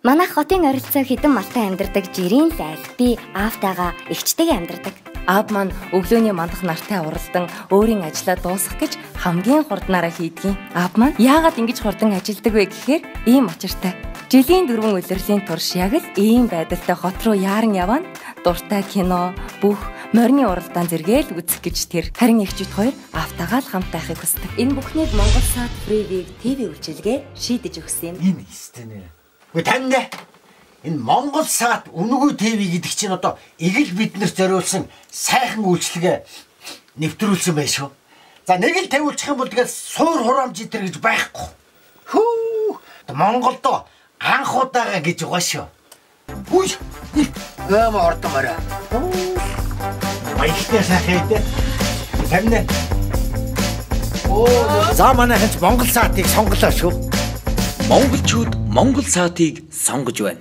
Манайх хотын оролцоо хідэн малтай амьдардаг жирийн лайл. Би аавтайгаа эгчтэйгээ амьдардаг. Аав маань өглөөний мандах нартай уралдан өөрийн ажлаа дуусгах гэж хамгийн хурднаараа хийдгийн. Аав маань яагаад ингэж хурдан ажилдаг вэ гэхээр ийм учиртай. Жилийн 4 улирлын турш яг л ийм байдалтай хот руу яаран явна. Дуртай кино, бүх морины уралдаан зэрэгээл үзэх гэж тэр харин эгчид хоёр аавтайгаа л хамт байхыг хүсдэг. Энэ бүхнийг Монгол Саад Фривийг ТV үйлчилгээ шийдэж өгсөн юм. Энэ истэнэ. Үгүй таньда энэ Монгол Саад Үнэгүй ТV гэдэг чинь одоо эгэл биднэрт зориулсан сайхан үйлчилгээ нэвтрүүлсэн байх шүү. За нэг л тавиулчих юм бол тэгэл суур хураамж итэр гэж байхгүй. Хүү Монголд анх удаага гэж байгаа шүү. Үгүй өөм ордон орой. Баяртай сайхан ээ. Таньда. За манайхан Монгол Саатыг сонголоо шүү. Монголчууд Монгол Саатыг сонгож байна.